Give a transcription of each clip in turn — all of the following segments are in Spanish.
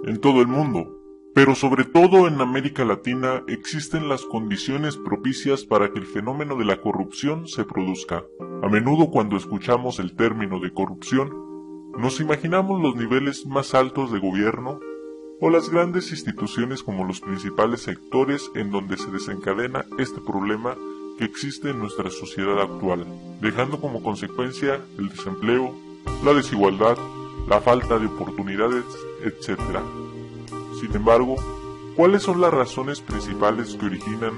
en todo el mundo, pero sobre todo en América Latina existen las condiciones propicias para que el fenómeno de la corrupción se produzca. A menudo cuando escuchamos el término de corrupción, nos imaginamos los niveles más altos de gobierno o las grandes instituciones como los principales sectores en donde se desencadena este problema que existe en nuestra sociedad actual, dejando como consecuencia el desempleo, la desigualdad, la falta de oportunidades, etc. Sin embargo, ¿cuáles son las razones principales que originan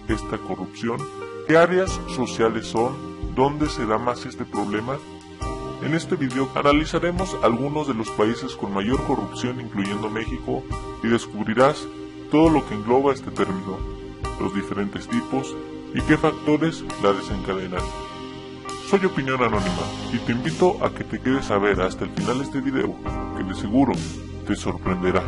esta corrupción? ¿Qué áreas sociales son? ¿Dónde se da más este problema? En este video analizaremos algunos de los países con mayor corrupción, incluyendo México, y descubrirás todo lo que engloba este término, los diferentes tipos y qué factores la desencadenan. Soy Opinión Anónima y te invito a que te quedes a ver hasta el final de este video, que de seguro te sorprenderá.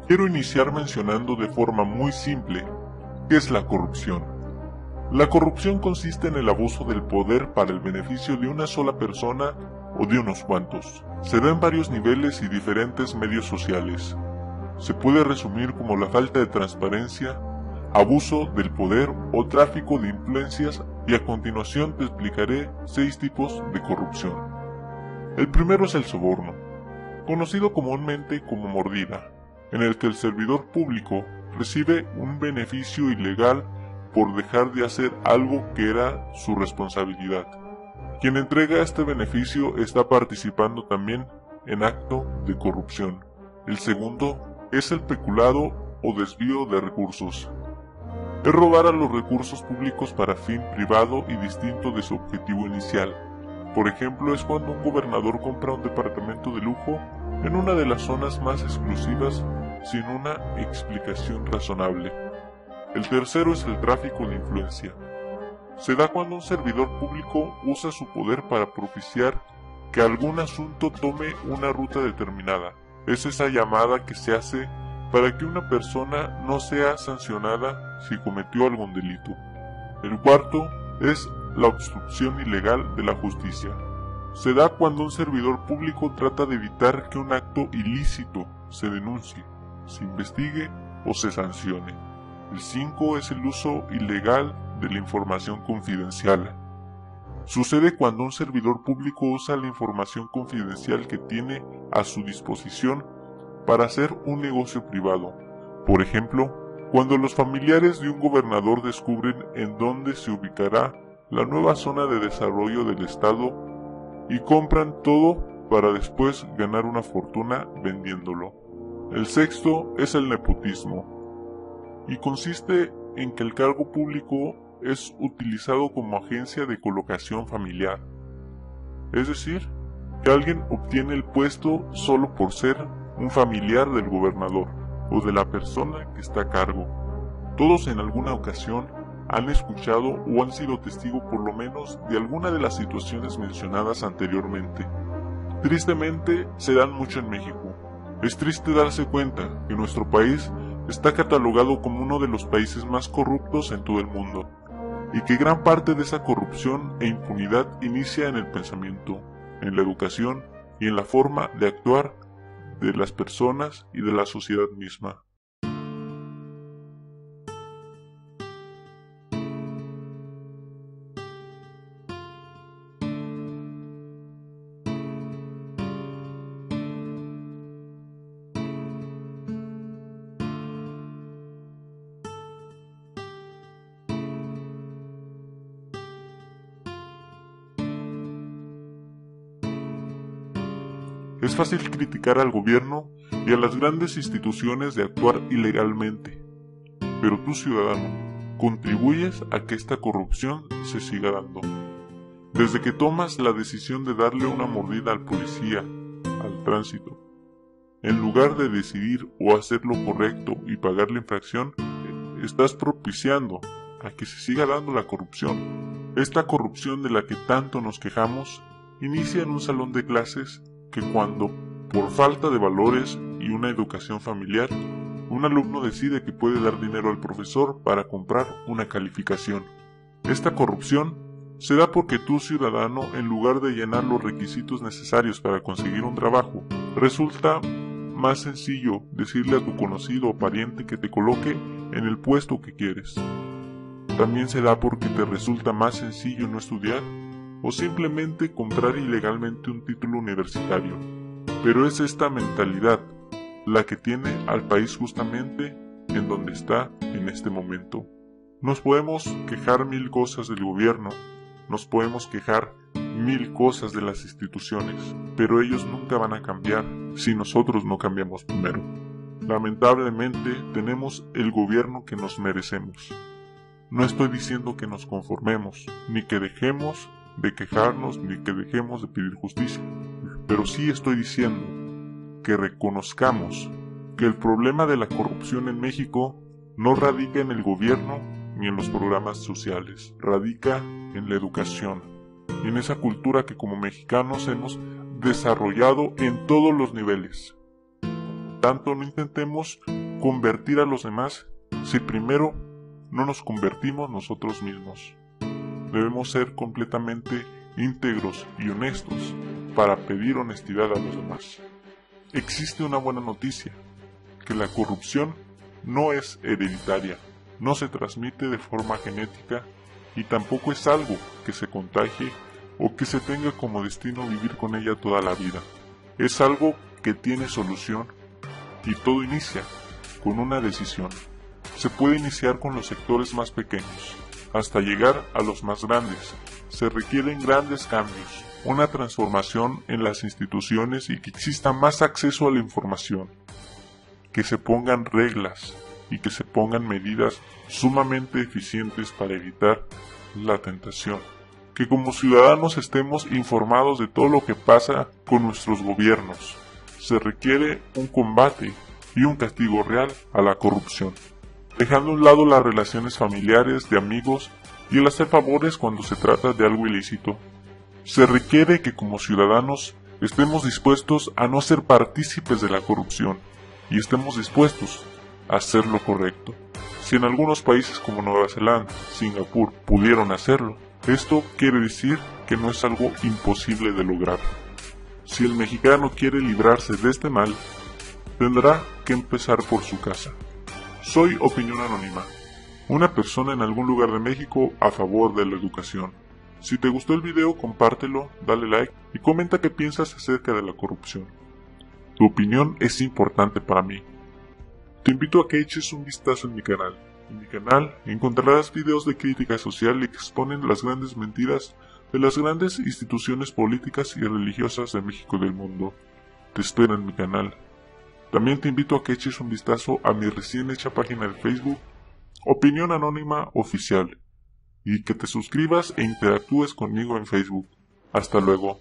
Quiero iniciar mencionando de forma muy simple qué es la corrupción. La corrupción consiste en el abuso del poder para el beneficio de una sola persona o de unos cuantos. Se da en varios niveles y diferentes medios sociales. Se puede resumir como la falta de transparencia, abuso del poder o tráfico de influencias, y a continuación te explicaré 6 tipos de corrupción. El primero es el soborno, conocido comúnmente como mordida, en el que el servidor público recibe un beneficio ilegal por dejar de hacer algo que era su responsabilidad. Quien entrega este beneficio está participando también en acto de corrupción. El segundo es el peculado o desvío de recursos. Es robar a los recursos públicos para fin privado y distinto de su objetivo inicial. Por ejemplo, es cuando un gobernador compra un departamento de lujo en una de las zonas más exclusivas sin una explicación razonable. El tercero es el tráfico de influencia. Se da cuando un servidor público usa su poder para propiciar que algún asunto tome una ruta determinada. Es esa llamada que se hace para que una persona no sea sancionada si cometió algún delito. El cuarto es la obstrucción ilegal de la justicia. Se da cuando un servidor público trata de evitar que un acto ilícito se denuncie, se investigue o se sancione. El 5 es el uso ilegal de la información confidencial. Sucede cuando un servidor público usa la información confidencial que tiene a su disposición para hacer un negocio privado. Por ejemplo, cuando los familiares de un gobernador descubren en dónde se ubicará la nueva zona de desarrollo del estado y compran todo para después ganar una fortuna vendiéndolo. El sexto es el nepotismo, y consiste en que el cargo público es utilizado como agencia de colocación familiar. Es decir, que alguien obtiene el puesto solo por ser un familiar del gobernador o de la persona que está a cargo. Todos en alguna ocasión han escuchado o han sido testigo por lo menos de alguna de las situaciones mencionadas anteriormente. Tristemente se dan mucho en México. Es triste darse cuenta que nuestro país está catalogado como uno de los países más corruptos en todo el mundo, y que gran parte de esa corrupción e impunidad inicia en el pensamiento, en la educación y en la forma de actuar de las personas y de la sociedad misma. Es fácil criticar al gobierno y a las grandes instituciones de actuar ilegalmente, pero tú, ciudadano, contribuyes a que esta corrupción se siga dando. Desde que tomas la decisión de darle una mordida al policía, al tránsito, en lugar de decidir o hacer lo correcto y pagar la infracción, estás propiciando a que se siga dando la corrupción. Esta corrupción de la que tanto nos quejamos inicia en un salón de clases que cuando, por falta de valores y una educación familiar, un alumno decide que puede dar dinero al profesor para comprar una calificación. Esta corrupción se da porque tú, ciudadano, en lugar de llenar los requisitos necesarios para conseguir un trabajo, resulta más sencillo decirle a tu conocido o pariente que te coloque en el puesto que quieres. También se da porque te resulta más sencillo no estudiar o simplemente comprar ilegalmente un título universitario. Pero es esta mentalidad la que tiene al país justamente en donde está en este momento. Nos podemos quejar mil cosas del gobierno, nos podemos quejar mil cosas de las instituciones, pero ellos nunca van a cambiar si nosotros no cambiamos primero. Lamentablemente tenemos el gobierno que nos merecemos. No estoy diciendo que nos conformemos, ni que dejemos de quejarnos, ni que dejemos de pedir justicia, pero sí estoy diciendo que reconozcamos que el problema de la corrupción en México no radica en el gobierno ni en los programas sociales, radica en la educación y en esa cultura que como mexicanos hemos desarrollado en todos los niveles. Tanto no intentemos convertir a los demás si primero no nos convertimos nosotros mismos. Debemos ser completamente íntegros y honestos para pedir honestidad a los demás. Existe una buena noticia, que la corrupción no es hereditaria, no se transmite de forma genética y tampoco es algo que se contagie o que se tenga como destino vivir con ella toda la vida. Es algo que tiene solución y todo inicia con una decisión. Se puede iniciar con los sectores más pequeños, hasta llegar a los más grandes. Se requieren grandes cambios, una transformación en las instituciones y que exista más acceso a la información, que se pongan reglas y que se pongan medidas sumamente eficientes para evitar la tentación, que como ciudadanos estemos informados de todo lo que pasa con nuestros gobiernos. Se requiere un combate y un castigo real a la corrupción, dejando a un lado las relaciones familiares, de amigos y el hacer favores cuando se trata de algo ilícito. Se requiere que como ciudadanos estemos dispuestos a no ser partícipes de la corrupción y estemos dispuestos a hacer lo correcto. Si en algunos países como Nueva Zelanda, Singapur pudieron hacerlo, esto quiere decir que no es algo imposible de lograr. Si el mexicano quiere librarse de este mal, tendrá que empezar por su casa. Soy Opinión Anónima, una persona en algún lugar de México a favor de la educación. Si te gustó el video, compártelo, dale like y comenta qué piensas acerca de la corrupción. Tu opinión es importante para mí. Te invito a que eches un vistazo en mi canal. En mi canal encontrarás videos de crítica social que exponen las grandes mentiras de las grandes instituciones políticas y religiosas de México y del mundo. Te espero en mi canal. También te invito a que eches un vistazo a mi recién hecha página de Facebook, Opinión Anónima Oficial, y que te suscribas e interactúes conmigo en Facebook. Hasta luego.